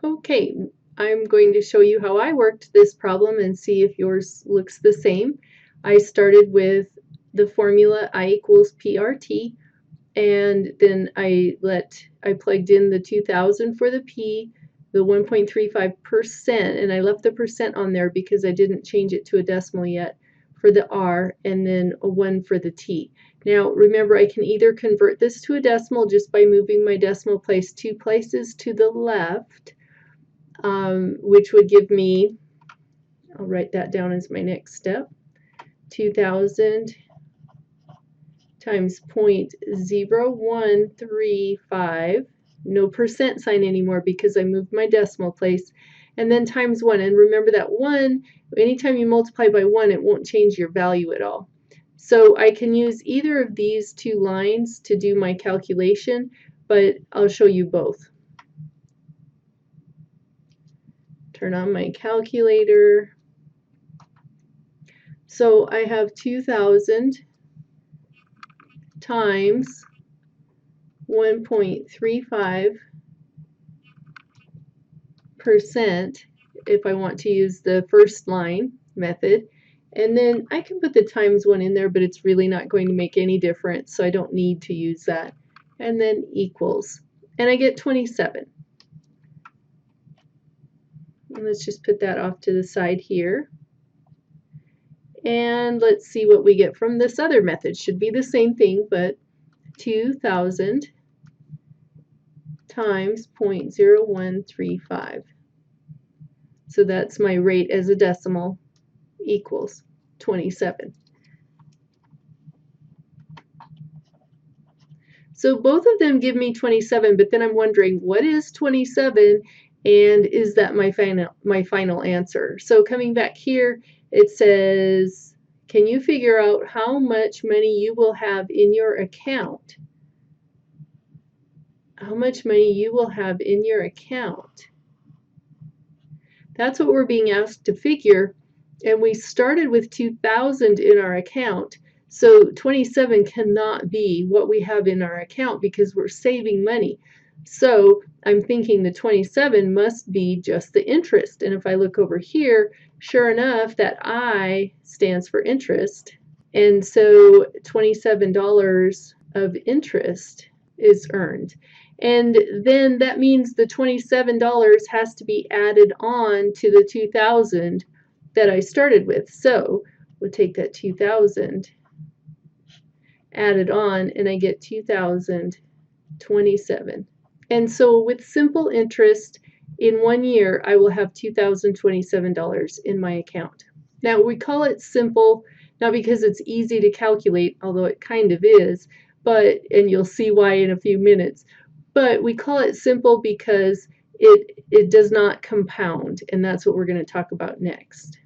Okay, I'm going to show you how I worked this problem and see if yours looks the same. I started with the formula I equals PRT, and then I plugged in the 2000 for the P, the 1.35%, and I left the percent on there because I didn't change it to a decimal yet for the R, and then a 1 for the T. Now remember, I can either convert this to a decimal just by moving my decimal place 2 places to the left, which would give me, I'll write that down as my next step, 2000 times 0.0135, no percent sign anymore because I moved my decimal place, and then times 1. And remember that 1, anytime you multiply by 1, it won't change your value at all. So I can use either of these two lines to do my calculation, but I'll show you both. Turn on my calculator. So I have 2000 times 1.35% if I want to use the first line method. And then I can put the times 1 in there, but it's really not going to make any difference, so I don't need to use that. And then equals. And I get 27. And let's just put that off to the side here. And let's see what we get from this other method. Should be the same thing, but 2000 times 0.0135. So that's my rate as a decimal equals 27. So both of them give me 27, but then I'm wondering, what is 27, and is that my final answer? So coming back here, it says, can you figure out how much money you will have in your account? How much money you will have in your account? That's what we're being asked to figure, and we started with 2000 in our account. So 27 cannot be what we have in our account because we're saving money. So I'm thinking the 27 must be just the interest. And if I look over here, sure enough, that I stands for interest. And so $27 of interest is earned. And then that means the $27 has to be added on to the 2000 that I started with. So we'll take that 2000, add it on, and I get 2027. And so with simple interest, in 1 year, I will have $2,027 in my account. Now we call it simple, not because it's easy to calculate, although it kind of is, and you'll see why in a few minutes, but we call it simple because it does not compound, and that's what we're going to talk about next.